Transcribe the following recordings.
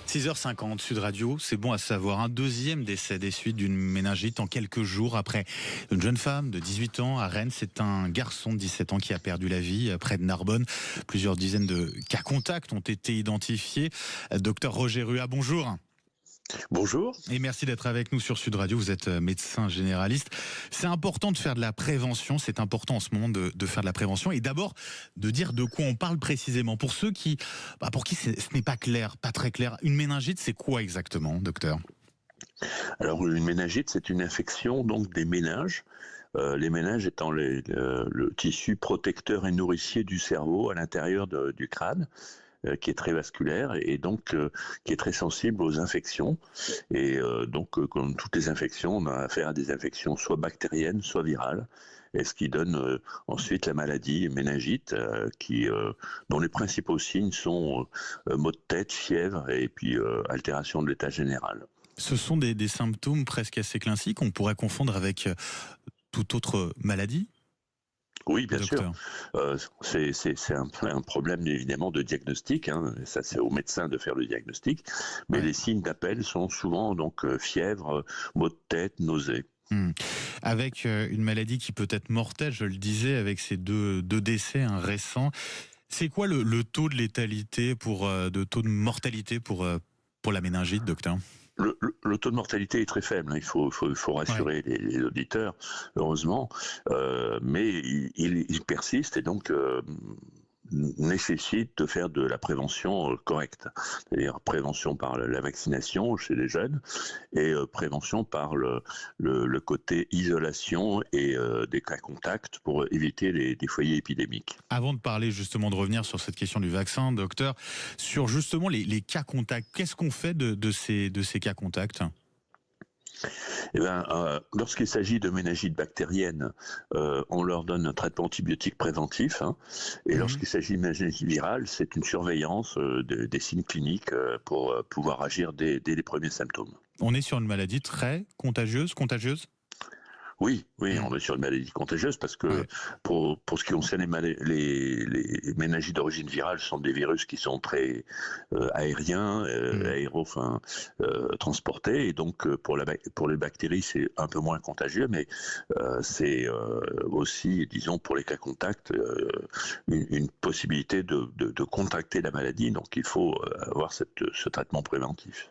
6h50, Sud Radio, c'est bon à savoir. Un deuxième décès des suites d'une méningite en quelques jours après une jeune femme de 18 ans à Rennes. C'est un garçon de 17 ans qui a perdu la vie près de Narbonne. Plusieurs dizaines de cas contacts ont été identifiés. Docteur Roger Rua, bonjour. Bonjour. Et merci d'être avec nous sur Sud Radio. Vous êtes médecin généraliste. C'est important de faire de la prévention. C'est important en ce moment de faire de la prévention. Et d'abord, de dire de quoi on parle précisément. Pour ceux pour qui ce n'est pas clair, pas très clair. Une méningite, c'est quoi exactement, docteur ? Alors, une méningite, c'est une infection donc des méninges. Les méninges étant le tissu protecteur et nourricier du cerveau à l'intérieur du crâne, qui est très vasculaire et donc qui est très sensible aux infections. Et donc, comme toutes les infections, on a affaire à des infections soit bactériennes, soit virales, et ce qui donne ensuite la maladie méningite, dont les principaux signes sont maux de tête, fièvre et puis altération de l'état général. Ce sont des symptômes presque assez classiques qu'on pourrait confondre avec toute autre maladie ? Oui, bien Docteur. sûr. C'est un problème évidemment de diagnostic. Ça, c'est au médecin de faire le diagnostic. Mais les signes d'appel sont souvent donc fièvre, maux de tête, nausées. Avec une maladie qui peut être mortelle, je le disais, avec ces deux décès récents. C'est quoi le taux de létalité de taux de mortalité pour la méningite, docteur ? Le taux de mortalité est très faible, il faut rassurer les auditeurs, heureusement, mais il persiste et donc nécessite de faire de la prévention correcte, c'est-à-dire prévention par la vaccination chez les jeunes et prévention par le côté isolation et des cas contacts pour éviter des foyers épidémiques. Avant de parler justement, de revenir sur cette question du vaccin, docteur, sur justement les cas contacts, qu'est-ce qu'on fait de ces cas contacts ? Eh bien, lorsqu'il s'agit de méningite bactérienne, on leur donne un traitement antibiotique préventif. Et lorsqu'il s'agit de méningite virale, c'est une surveillance des signes cliniques pour pouvoir agir dès les premiers symptômes. On est sur une maladie très contagieuse. Oui, on est sur une maladie contagieuse parce que pour ce qui concerne les méningites d'origine virale, ce sont des virus qui sont très aériens, transportés, et donc pour les bactéries c'est un peu moins contagieux, mais c'est aussi, disons, pour les cas contacts, une possibilité de contracter la maladie, donc il faut avoir ce traitement préventif.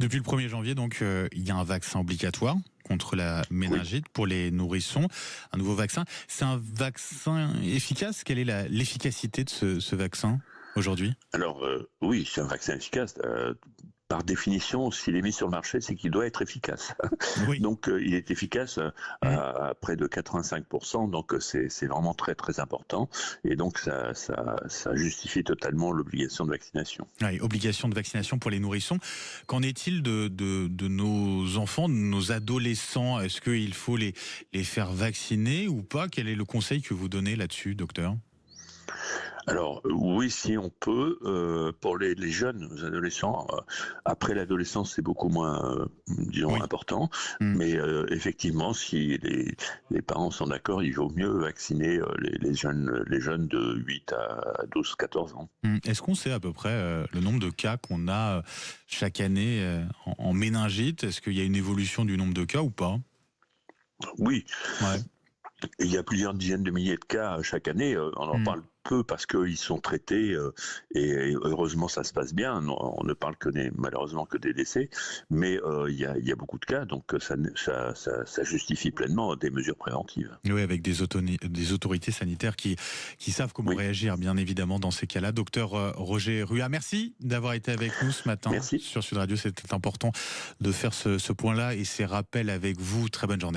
Depuis le 1er janvier, donc, il y a un vaccin obligatoire contre la méningite pour les nourrissons, un nouveau vaccin. C'est un vaccin efficace ? Quelle est l'efficacité de ce vaccin aujourd'hui ? Alors, oui, c'est un vaccin efficace. Par définition, s'il est mis sur le marché, c'est qu'il doit être efficace. Oui. Donc, il est efficace à près de 85%. Donc, c'est vraiment très, très important. Et donc, ça justifie totalement l'obligation de vaccination. Oui, obligation de vaccination pour les nourrissons. Qu'en est-il de nos enfants, de nos adolescents ? Est-ce qu'il faut les faire vacciner ou pas ? Quel est le conseil que vous donnez là-dessus, docteur ? Alors oui, si on peut, pour les jeunes adolescents, après l'adolescence c'est beaucoup moins, important, mais effectivement, si les parents sont d'accord, il vaut mieux vacciner les jeunes de 8 à 12, 14 ans. Est-ce qu'on sait à peu près le nombre de cas qu'on a chaque année en méningite ? Est-ce qu'il y a une évolution du nombre de cas ou pas ? Oui. Ouais. Il y a plusieurs dizaines de milliers de cas chaque année, on en parle peu parce qu'ils sont traités et heureusement ça se passe bien, on ne parle malheureusement que des décès, mais il y a beaucoup de cas, donc ça justifie pleinement des mesures préventives. Oui, avec des autorités sanitaires qui savent comment réagir bien évidemment dans ces cas-là. Docteur Roger Rua, merci d'avoir été avec nous ce matin sur Sud Radio, c'était important de faire ce point-là et ces rappels avec vous. Très bonne journée.